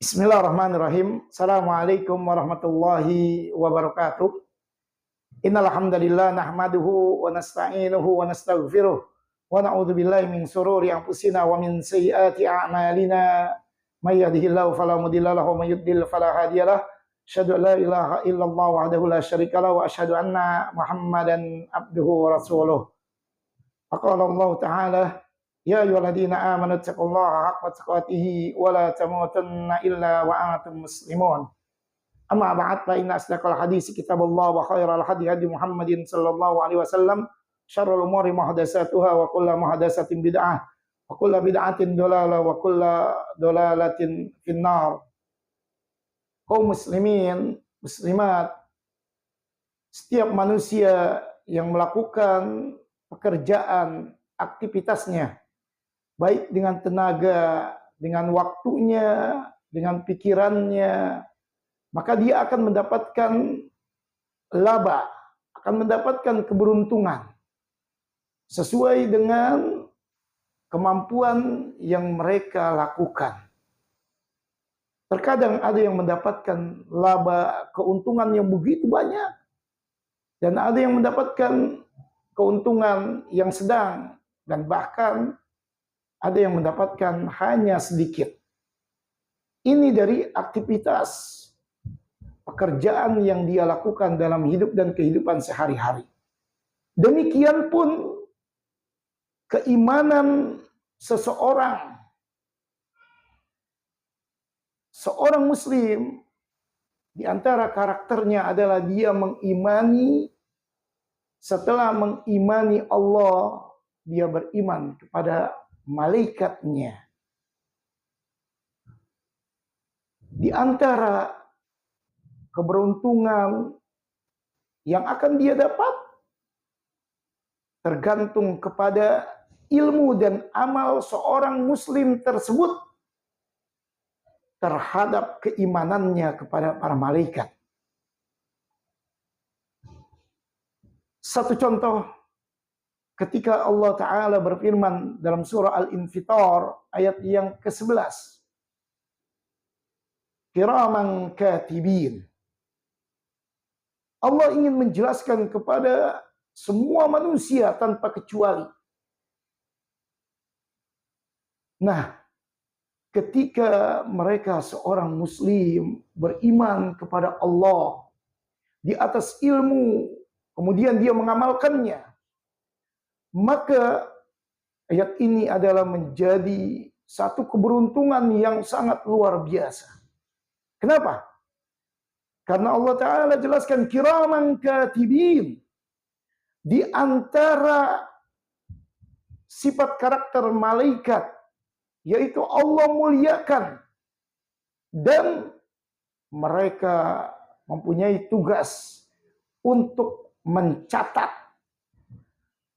Bismillahirrahmanirrahim. Assalamualaikum warahmatullahi wabarakatuh. Innal hamdalillah nahmaduhu wa nasta'inuhu wa nastaghfiruh wa na'udzu billahi min shururi anfusina wa min sayyiati a'malina. May yahdihillahu fala mudilla lahu wa may yudlil fala hadiyalah. Asyhadu an la ilaha illallah wahdahu la syarika lahu wa asyhadu anna Muhammadan abduhu wa rasuluh. Faqala Allah Ta'ala: Ya ayyuhalladzina amanu taqullaha haqqa tuqatih wa la tamutunna illa wa antum muslimun. Amma ba'd fa inna asdaqal hadits kitabullah wa khairal hadi hadi Muhammadin sallallahu alaihi wasallam, syarrul umuri muhdatsatuha wa kullu muhdatsatin bid'ah wa kullu bid'atin dhalalah wa kullu dhalalatin finnar. Kaum muslimin, muslimat, setiap manusia yang melakukan pekerjaan, aktivitasnya baik dengan tenaga, dengan waktunya, dengan pikirannya, maka dia akan mendapatkan laba, akan mendapatkan keberuntungan sesuai dengan kemampuan yang mereka lakukan. Terkadang ada yang mendapatkan laba, keuntungan yang begitu banyak, dan ada yang mendapatkan keuntungan yang sedang, dan bahkan ada yang mendapatkan hanya sedikit. Ini dari aktivitas pekerjaan yang dia lakukan dalam hidup dan kehidupan sehari-hari. Demikian pun keimanan seseorang. Seorang muslim, di antara karakternya adalah dia mengimani, setelah mengimani Allah, dia beriman kepada malaikatnya. Di antara keberuntungan yang akan dia dapat tergantung kepada ilmu dan amal seorang muslim tersebut terhadap keimanannya kepada para malaikat. Satu contoh, ketika Allah Ta'ala berfirman dalam surah Al-Infitar ayat yang ke-11. Kiraman katibin. Allah ingin menjelaskan kepada semua manusia tanpa kecuali. Nah, ketika mereka seorang muslim beriman kepada Allah di atas ilmu, kemudian dia mengamalkannya, maka ayat ini adalah menjadi satu keberuntungan yang sangat luar biasa. Kenapa? Karena Allah Ta'ala jelaskan kiraman katibin. Di antara sifat karakter malaikat, yaitu Allah muliakan, dan mereka mempunyai tugas untuk mencatat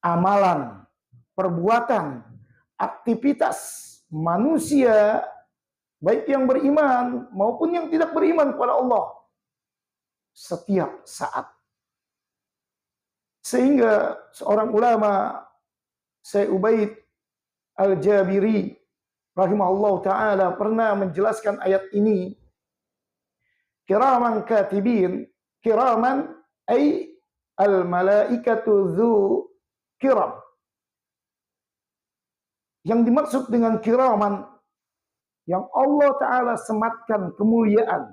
amalan, perbuatan, aktivitas manusia, baik yang beriman maupun yang tidak beriman kepada Allah, setiap saat. Sehingga seorang ulama, Syekh Ubaid Al-Jabiri rahimahullah ta'ala pernah menjelaskan ayat ini. Kiraman katibin, kiraman ay al-malaikatu dzu kiram. Yang dimaksud dengan kiraman, yang Allah Ta'ala sematkan kemuliaan,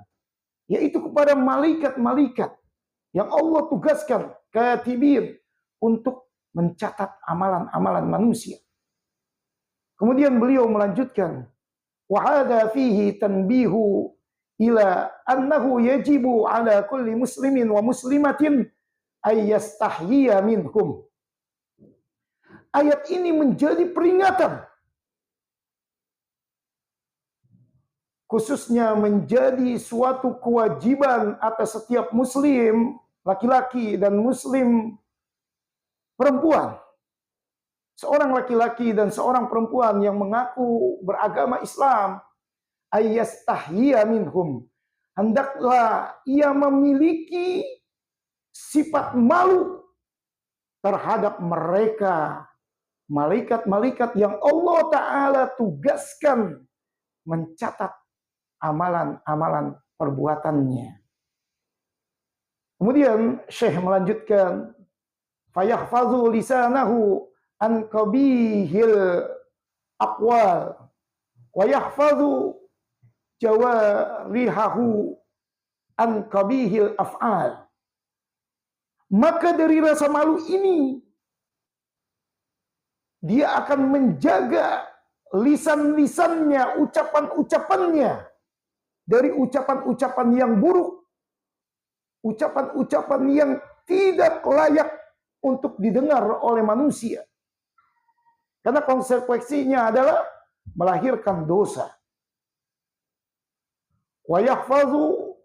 yaitu kepada malaikat-malaikat yang Allah tugaskan, katibin, untuk mencatat amalan-amalan manusia. Kemudian beliau melanjutkan, wa hadza fihi tanbihu ila annahu yajibu ala kulli muslimin wa muslimatin ay yastahyiya minhum. Ayat ini menjadi peringatan, khususnya menjadi suatu kewajiban atas setiap muslim laki-laki dan muslim perempuan. Seorang laki-laki dan seorang perempuan yang mengaku beragama Islam, ayyastahyiya minhum, hendaklah ia memiliki sifat malu terhadap mereka, malaikat-malaikat yang Allah Ta'ala tugaskan mencatat amalan-amalan perbuatannya. Kemudian Syekh melanjutkan, fayahfazu lisanahu an qabihil aqwal wa yahfazu jawarihahu an qabihil af'al. Maka dari rasa malu ini dia akan menjaga lisan-lisannya, ucapan-ucapannya dari ucapan-ucapan yang buruk, ucapan-ucapan yang tidak layak untuk didengar oleh manusia. Karena konsekuensinya adalah melahirkan dosa. Wa yahfazu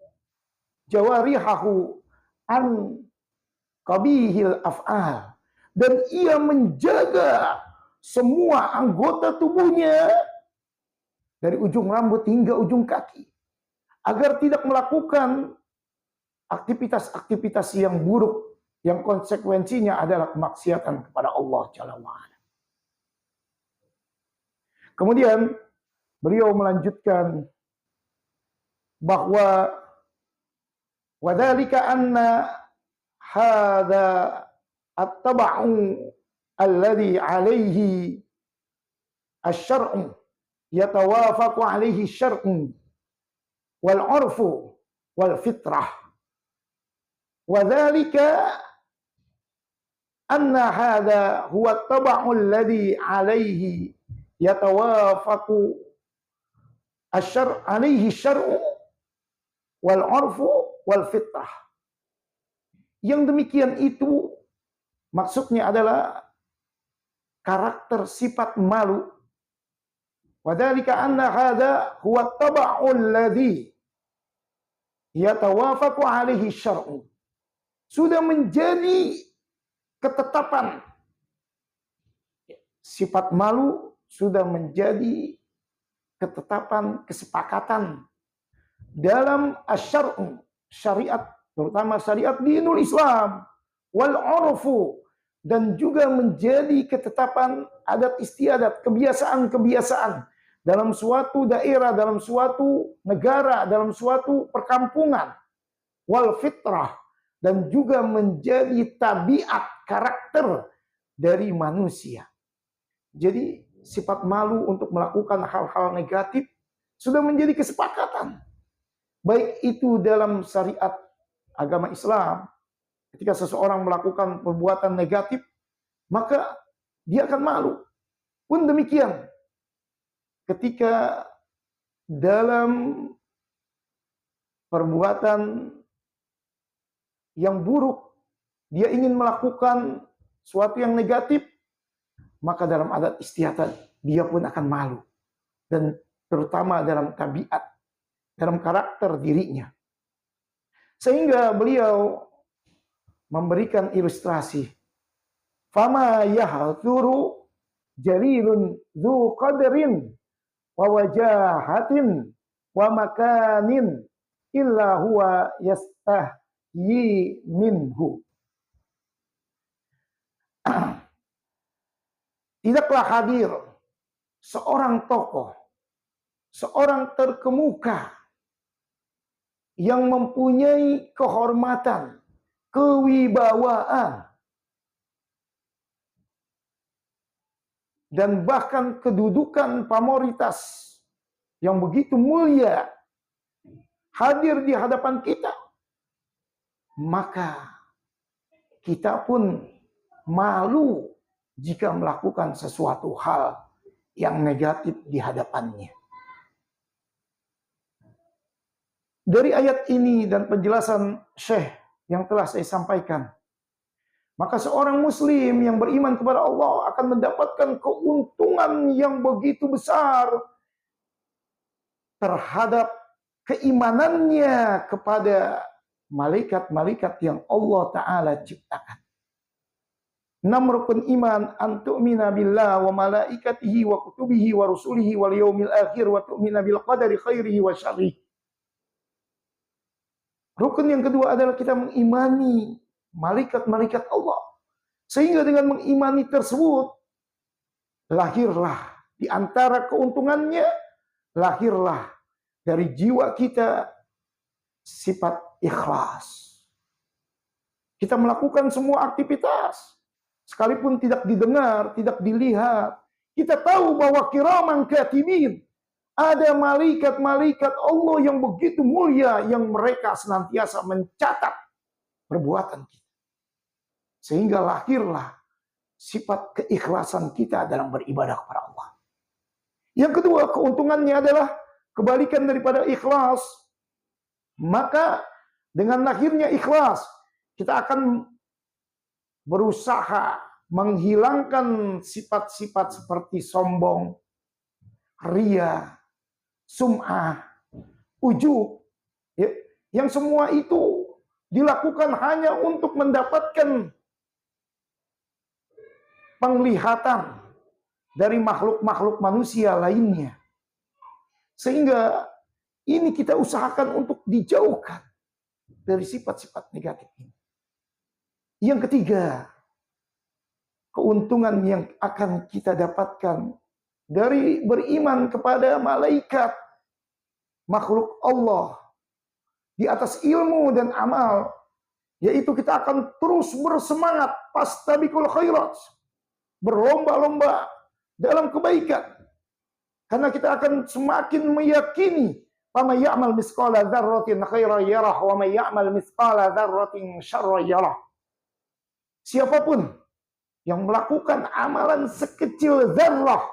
jawarihahu an qabihil af'al. Dan ia menjaga semua anggota tubuhnya dari ujung rambut hingga ujung kaki agar tidak melakukan aktivitas-aktivitas yang buruk yang konsekuensinya adalah kemaksiatan kepada Allah Jalla wa'ala. Kemudian beliau melanjutkan bahwa wadzalika anna hadza at-tab'u alladhi 'alaihi asy-syar'u yatawafaqu 'alaihi asy-syar'u wal 'urfu wal fitrah. Wadzalika anna hadza huwa at-tab'u alladhi 'alaihi yatawafaqu asy-syar'u 'alaihi asy-syar'u wal 'urfu wal fitrah. Yang demikian itu maksudnya adalah karakter sifat malu. Wadzalika anna hadza huwa at-tab'u alladhi yatawafaqu 'alaihi syar'u. Sudah menjadi ketetapan. Sifat malu sudah menjadi ketetapan, kesepakatan dalam asy-syar'u, syariat, terutama syariat dinul Islam, wal 'urfu, dan juga menjadi ketetapan adat istiadat, kebiasaan-kebiasaan dalam suatu daerah, dalam suatu negara, dalam suatu perkampungan, wal fitrah, dan juga menjadi tabiat, karakter dari manusia. Jadi sifat malu untuk melakukan hal-hal negatif sudah menjadi kesepakatan. Baik itu dalam syariat agama Islam, ketika seseorang melakukan perbuatan negatif, maka dia akan malu. Pun demikian, ketika dalam perbuatan yang buruk, dia ingin melakukan sesuatu yang negatif, maka dalam adat istiadat, dia pun akan malu. Dan terutama dalam tabiat, dalam karakter dirinya. Sehingga beliau memberikan ilustrasi. Fama yahduru jarirun dzu qadrin wa wajahatin wa makanin illa huwa yastahyi minhu. Tidaklah hadir seorang tokoh, seorang terkemuka yang mempunyai kehormatan, kewibawaan, dan bahkan kedudukan pamoritas yang begitu mulia hadir di hadapan kita, maka kita pun malu jika melakukan sesuatu hal yang negatif di hadapannya. Dari ayat ini dan penjelasan Syekh yang telah saya sampaikan, maka seorang muslim yang beriman kepada Allah akan mendapatkan keuntungan yang begitu besar terhadap keimanannya kepada malaikat-malaikat yang Allah Ta'ala ciptakan. 6 rukun iman, an tu'mina billah wa malaikatihi wa kutubihi wa rusulihi wal yaumil akhir wa tu'mina bil qadari khairihi wa syarrihi. Rukun yang kedua adalah kita mengimani malaikat-malaikat Allah. Sehingga dengan mengimani tersebut, lahirlah di antara keuntungannya, lahirlah dari jiwa kita sifat ikhlas. Kita melakukan semua aktivitas, sekalipun tidak didengar, tidak dilihat, kita tahu bahwa kiraman katibin, ada malaikat-malaikat Allah yang begitu mulia, yang mereka senantiasa mencatat perbuatan kita. Sehingga lahirlah sifat keikhlasan kita dalam beribadah kepada Allah. Yang kedua, keuntungannya adalah kebalikan daripada ikhlas. Maka dengan lahirnya ikhlas, kita akan berusaha menghilangkan sifat-sifat seperti sombong, ria, sum'ah, ujub. Yang semua itu dilakukan hanya untuk mendapatkan penglihatan dari makhluk-makhluk manusia lainnya. Sehingga ini kita usahakan untuk dijauhkan dari sifat-sifat negatif ini. Yang ketiga, keuntungan yang akan kita dapatkan dari beriman kepada malaikat, makhluk Allah, di atas ilmu dan amal, yaitu kita akan terus bersemangat, fastabiqul khairat, berlomba-lomba dalam kebaikan. Karena kita akan semakin meyakini, "Faman ya'mal mithqala dzarratin khairan yarah wa man ya'mal mithqala dzarratin syarran yarah." Siapapun yang melakukan amalan sekecil zarrah,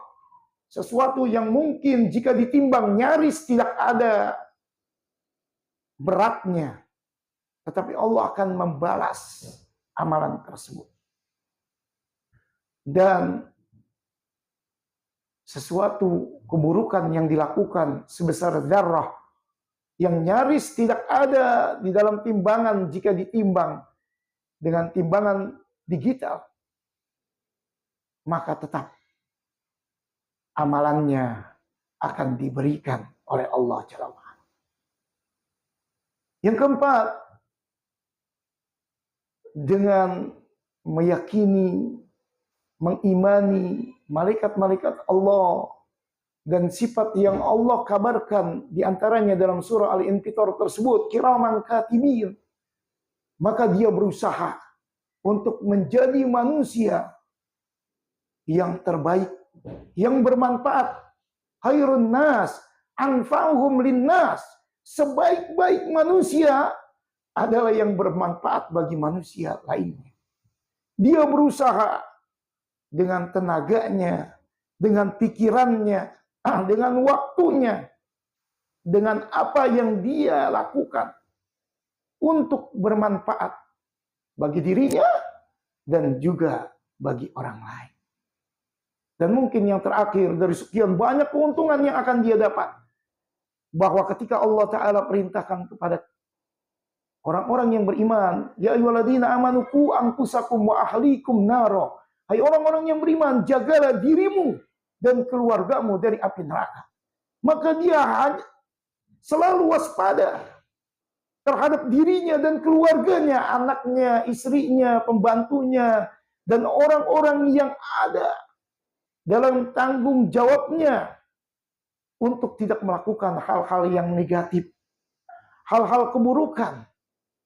sesuatu yang mungkin jika ditimbang nyaris tidak ada beratnya, tetapi Allah akan membalas amalan tersebut. Dan sesuatu keburukan yang dilakukan sebesar zarrah, yang nyaris tidak ada di dalam timbangan jika ditimbang dengan timbangan digital, maka tetap amalannya akan diberikan oleh Allah Jalla wa'ala. Yang keempat, dengan meyakini, mengimani malaikat-malaikat Allah dan sifat yang Allah kabarkan diantaranya dalam surah Al-Infitar tersebut, kiraman katibin, maka dia berusaha untuk menjadi manusia yang terbaik, yang bermanfaat. Khairun nas anfa'uhum linnas. Sebaik-baik manusia adalah yang bermanfaat bagi manusia lainnya. Dia berusaha dengan tenaganya, dengan pikirannya, dengan waktunya, dengan apa yang dia lakukan untuk bermanfaat bagi dirinya dan juga bagi orang lain. Dan mungkin yang terakhir dari sekian banyak keuntungan yang akan dia dapat, bahwa ketika Allah Ta'ala perintahkan kepada orang-orang yang beriman, ya ayyuhalladzina amanu qu anfusakum wa ahlikum naro. Hai orang-orang yang beriman, jagalah dirimu dan keluargamu dari api neraka. Maka dia selalu waspada terhadap dirinya dan keluarganya, anaknya, istrinya, pembantunya, dan orang-orang yang ada dalam tanggung jawabnya untuk tidak melakukan hal-hal yang negatif, hal-hal keburukan,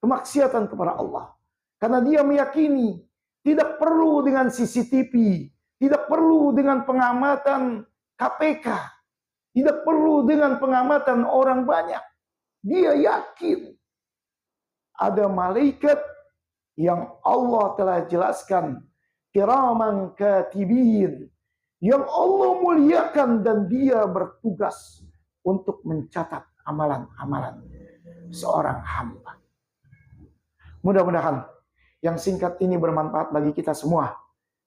kemaksiatan kepada Allah. Karena dia meyakini tidak perlu dengan CCTV, tidak perlu dengan pengamatan KPK, tidak perlu dengan pengamatan orang banyak. Dia yakin ada malaikat yang Allah telah jelaskan, kiraman katibin, yang Allah muliakan dan dia bertugas untuk mencatat amalan-amalan seorang hamba. Mudah-mudahan yang singkat ini bermanfaat bagi kita semua.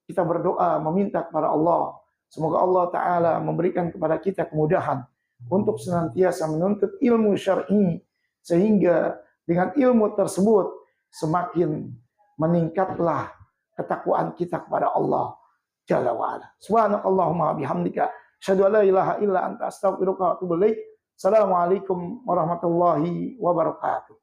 Kita berdoa meminta kepada Allah, semoga Allah Ta'ala memberikan kepada kita kemudahan untuk senantiasa menuntut ilmu syar'i, sehingga dengan ilmu tersebut semakin meningkatlah ketakwaan kita kepada Allah Jalla wa'ala. Subhanakallahumma bihamdika asyhadu an la ilaha illa anta astaghfiruka wa atubu ilaik. Assalamualaikum warahmatullahi wabarakatuh.